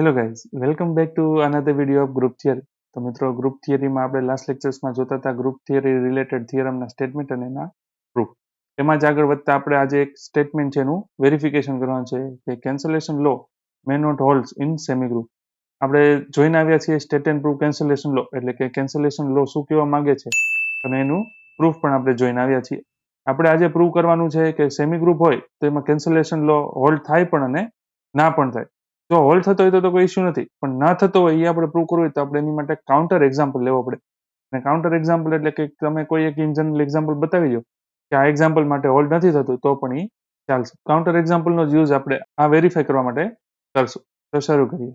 Hello guys, welcome back to another video off group theory. તો મિત્રો, group થિયરીમાં આપણે last લેક્ચર્સમાં જોતા હતા ગ્રુપ થિયરી રિલેટેડ થિયરમના સ્ટેટમેન્ટ અને એના પ્રૂફ. એમાં જ આગળ વધતા આપણે આજે એક સ્ટેટમેન્ટ છે એનું વેરિફિકેશન કરવાનું છે કે cancellation law may not holds in semi group. આપણે જોઈને આવ્યા છીએ state and proof cancellation law, એટલે કે કેન્સલેશન લો શું કહેવા માંગે છે અને એનું પ્રૂફ પણ આપણે જોઈને આવ્યા છીએ. આપણે આજે પ્રૂવ કરવાનું છે કે સેમી ગ્રુપ હોય તો એમાં કેન્સલેશન લો હોલ્ડ થાય પણ અને ના પણ થાય. જો હોલ્ડ થતો હોય તો કોઈ ઇશ્યુ નથી, પણ ના થતો હોય એ આપણે પ્રૂવ કરવું હોય તો આપણે એની માટે કાઉન્ટર એક્ઝામ્પલ લેવો પડે. અને કાઉન્ટર એક્ઝામ્પલ એટલે કે તમે કોઈ એક ઇન જનરલ એક્ઝામ્પલ બતાવી દો કે આ એક્ઝામ્પલ માટે હોલ્ડ નથી થતું તો પણ એ ચાલશે. કાઉન્ટર એક્ઝામ્પલનો જ યુઝ આપણે આ વેરીફાઈ કરવા માટે કરશું. તો શરૂ કરીએ.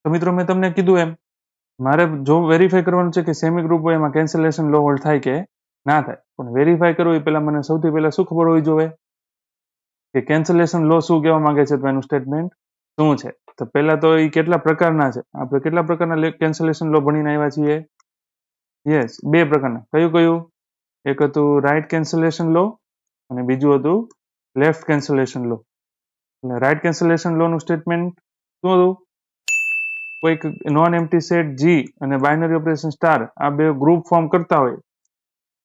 તો મિત્રો, મેં તમને કીધું એમ મારે જો વેરીફાઈ કરવાનું છે કે સેમી ગ્રુપ હોય એમાં કેન્સલેશન લો હોલ્ડ થાય કે ના થાય, પણ વેરીફાઈ કરવું એ પહેલા મને સૌથી પહેલા શું ખબર હોવી જોઈએ કે કેન્સલેશન લો શું કહેવા માંગે છે, તો એનું સ્ટેટમેન્ટ શું છે. તો પહેલા તો એ કેટલા પ્રકારના છે, આપણે કેટલા પ્રકારના કેન્સલેશન લો ભણીને આવ્યા છીએ? યસ, બે પ્રકારના. કયું કયું? એક હતું રાઈટ કેન્સલેશન લો અને બીજું હતું લેફ્ટ કેન્સલેશન લો. એટલે રાઈટ કેન્સલેશન લો નું સ્ટેટમેન્ટ શું હતું? કોઈક નોન એમ્પ્ટી સેટ જી અને બાઇનરી ઓપરેશન સ્ટાર આ બે ગ્રુપ ફોર્મ કરતા હોય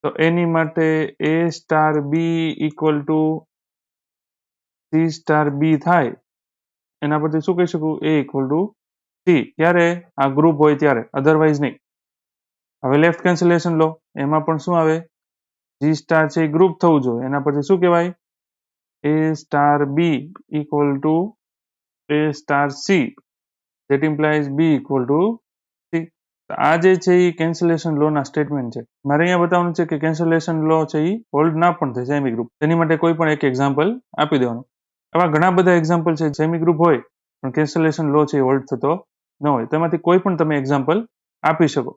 તો એની માટે A star B equal to C star B થાય. એના પરથી શું કહી શકું? A equal to C. ક્યારે? આ ગ્રુપ હોય ત્યારે, અધરવાઇઝ નહીં. હવે લેફ્ટ કેન્સલેશન લો, એમાં પણ શું આવે? જી સ્ટાર છે એ ગ્રુપ થવું જોઈએ. એના પરથી શું કહેવાય? A star B equal to A star C, that implies b equal to c. આ જે છે એ કેન્સલેશન લો ના સ્ટેટમેન્ટ છે. મારે અહીંયા બતાવવાનું છે કે કેન્સલેશન લો છે એ હોલ્ડ ના પણ થાય સેમી ગ્રુપ. તેની માટે કોઈ પણ એક એક્ઝામ્પલ આપી દેવાનું. આવા ઘણા બધા એક્ઝામ્પલ છે સેમી ગ્રુપ હોય પણ કેન્સલેશન લો છે એ હોલ્ડ થતો ન હોય, તેમાંથી કોઈ પણ તમે એક્ઝામ્પલ આપી શકો.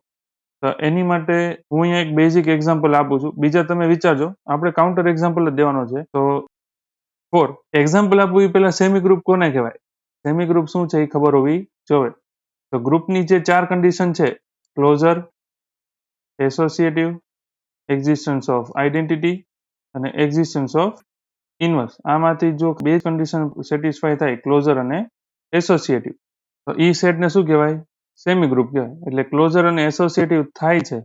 તો એની માટે હું અહીંયા એક બેઝિક એક્ઝામ્પલ આપું છું, બીજા તમે વિચારજો. આપણે કાઉન્ટર એક્ઝામ્પલ જ દેવાનો છે. તો ફોર એક્ઝામ્પલ આપવું એ પહેલા સેમી ગ્રુપ કોને કહેવાય, સેમી ગ્રુપ શું છે એ ખબર હોવી જોઈએ. તો ગ્રુપની જે ચાર કન્ડિશન છે, closure, associative, existence of identity અને એક્ઝિસ્ટન્સ ઓફ ઇનવર્સ, આમાંથી જો બે કન્ડિશન સેટિસ્ફાય થાય, ક્લોઝર અને એસોસિએટિવ, તો એ સેટને શું કહેવાય? સેમી ગ્રુપ કહેવાય. એટલે ક્લોઝર અને એસોસિએટિવ થાય છે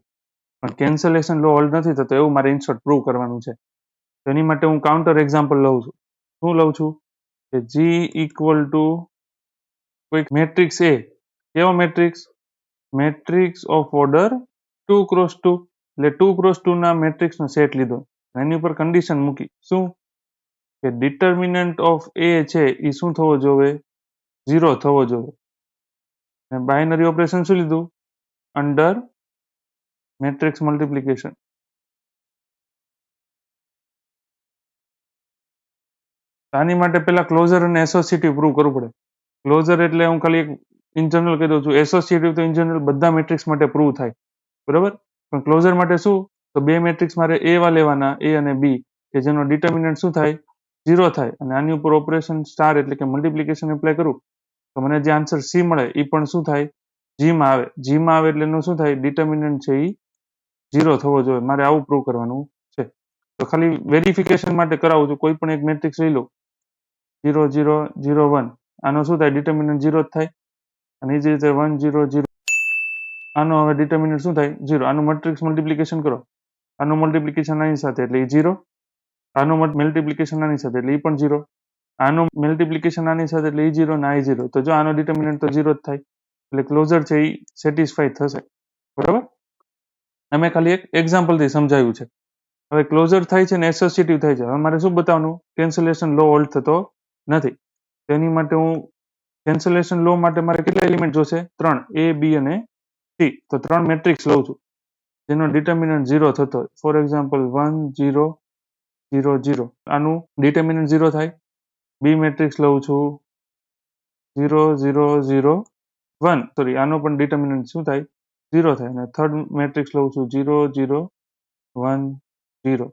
પણ કેન્સલેશન લો હોલ્ડ નથી થતો એવું મારે ઇનશોર્ટ પ્રૂવ કરવાનું છે. તો એની માટે હું કાઉન્ટર એક્ઝામ્પલ લઉં છું. શું લઉં છું? કે જી ઇક્વલ ટુ કોઈક મેટ્રિક્સ એ. કેવો matrix? Matrix of order 2x2. એટલે 2x2 ના મેટ્રિક્સનો સેટ લીધો, એની ઉપર કન્ડિશન મૂકી. શું? કે ડિટર્મિનન્ટ ઓફ એ છે એ શું થવો જોઈએ? 0 થવો જોઈએ. અને બાઇનરી ઓપરેશન શું લીધું? Under matrix multiplication. આની માટે પહેલા ક્લોઝર અને એસોસિએટિવ પ્રૂવ કરવું પડે. ક્લોઝર એટલે હું ખાલી એક ઇન જનરલ કહી દઉં છું, એસોસિએટિવ તો ઇન જનરલ બધા મેટ્રિક્સ માટે પ્રૂવ થાય, બરાબર. પણ ક્લોઝર માટે શું? તો બે મેટ્રિક્સ મારે એવા લેવાના, એ અને બી, કે જેનો ડિટર્મિનન્ટ શું થાય? 0 થાય. અને આની ઉપર ઓપરેશન સ્ટાર એટલે કે મલ્ટિપ્લિકેશન એપ્લાય કરું તો મને જે આન્સર સી મળે એ પણ શું થાય? જીમાં આવે. જીમાં આવે એટલે એનું શું થાય? ડિટર્મિનન્ટ છે એ 0 થવો જોઈએ. મારે આવું પ્રૂવ કરવાનું છે. તો ખાલી વેરિફિકેશન માટે કરાવું છું. કોઈ પણ એક મેટ્રિક્સ લઈ લો, 0 0 0 1, આનો શું થાય? ડિટર્મિનન્ટ 0 જ થાય. અને એ જ રીતે 1 0 0, આનો હવે ડિટર્મિનન્ટ શું થાય? 0. આનું મેટ્રિક્સ મલ્ટિપ્લિકેશન કરો, આનું મલ્ટિપ્લિકેશન આની સાથે એટલે એ 0, આનું મલ્ટિપ્લિકેશન આની સાથે એટલે એ પણ 0, આનું મલ્ટિપ્લિકેશન આની સાથે એટલે એ 0 ને આ 0. તો જો આનો ડિટર્મિનન્ટ તો 0 જ થાય. એટલે ક્લોઝર છે એ સેટિસ્ફાઈ થશે, બરાબર. અમે ખાલી એક એક્ઝામ્પલથી સમજાવ્યું છે. હવે ક્લોઝર થાય છે ને એસોસિએટિવ થાય છે. હવે મારે શું બતાવવાનું? કેન્સલેશન લો હોલ્ડ થતો નથી. તેની માટે હું કેન્સલેશન લો માટે મારે કેટલા એલિમેન્ટ જોશે? 3, એ બી અને સી. તો 3 મેટ્રિક્સ લઉં છું જેનો ડિટર્મિનન્ટ 0 થતો હોય. ફોર એક્ઝામ્પલ 1 0 0 0, આનું ડિટર્મિનન્ટ 0 થાય. બી મેટ્રિક્સ લઉં છું 0 0 0 1, સોરી, આનો પણ ડિટર્મિનન્ટ શું થાય? 0 થાય. અને થર્ડ મેટ્રિક્સ લઉં છું 0 0 1 0,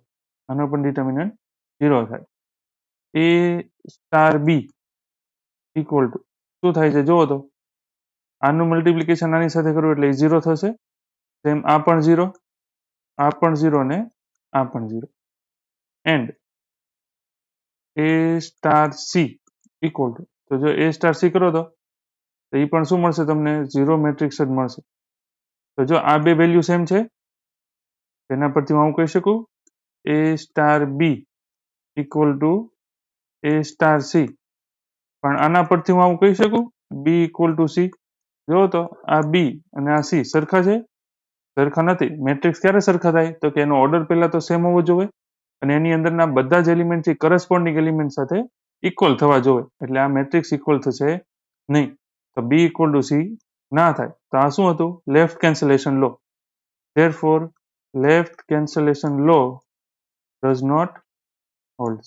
આનો પણ ડિટર્મિનન્ટ 0 થાય. એ સ્ટાર બી ઇક્વલ ટુ શું થાય છે જુઓ તો, આનું મલ્ટિપ્લિકેશન આની સાથે કરવું એટલે એ 0 થશે. સેમ આ પણ 0, આ પણ 0 ને આ પણ 0. And a star c equal to, તો જો a સ્ટાર c કરો તો એ પણ શું મળશે તમને? 0 મેટ્રિક્સ જ મળશે. તો જો આ બે વેલ્યુ સેમ છે તેના પરથી હું કહી શકું a star b equal to a star c. પણ આના પરથી હું કહી શકું b ઇક્વલ ટુ c. જો તો આ b અને આ c સરખા છે? સરખા નથી. મેટ્રિક્સ ક્યારે સરખા થાય? તો કે એનો ઓર્ડર પહેલા તો સેમ હોવો જોઈએ અને એની અંદરના બધા જ એલિમેન્ટ કરસ્પોન્ડિંગ એલિમેન્ટ સાથે ઇક્વલ થવા જોઈએ. એટલે આ મેટ્રિક્સ ઇક્વલ થશે નહીં. તો b ઇક્વલ ટુ c ના થાય. તો આ શું હતું? Left cancellation law. Therefore, left cancellation law does not hold.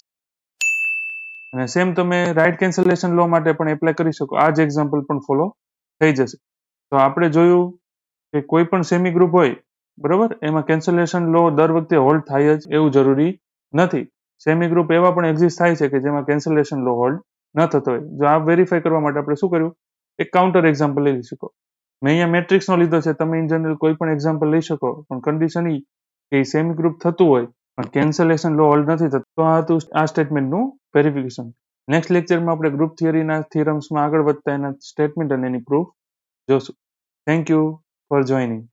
અને સેમ તમે રાઈટ કેન્સલેશન લો માટે પણ એપ્લાય કરી શકો. આ જ એક્ઝામ્પલ પણ ફોલો થઈ જશે. તો આપણે જોયું કે કોઈ પણ સેમી ગ્રુપ હોય બરોબર, એમાં કેન્સલેશન લો દર વખતે હોલ્ડ થાય જ એવું જરૂરી નથી. સેમી ગ્રુપ એવા પણ એક્ઝિસ્ટ થાય છે કે જેમાં કેન્સલેશન લો હોલ્ડ ન થતો હોય. જો આ વેરીફાઈ કરવા માટે આપણે શું કર્યું? એક કાઉન્ટર એક્ઝામ્પલ લઈ શકો. મેં અહીંયા મેટ્રિક્સનો લીધો છે, તમે ઇન જનરલ કોઈ પણ એક્ઝામ્પલ લઈ શકો, પણ કન્ડિશન એ કે સેમી ગ્રુપ થતું હોય પણ કેન્સલેશન લો હોલ્ડ નથી થતું. તો આ હતું આ સ્ટેટમેન્ટનું વેરિફિકેશન. નેક્સ્ટ લેક્ચરમાં આપણે ગ્રુપ થિયરીના થિયરમ્સમાં આગળ વધતા એના સ્ટેટમેન્ટ અને એની પ્રૂફ જોશું. Thank you for joining.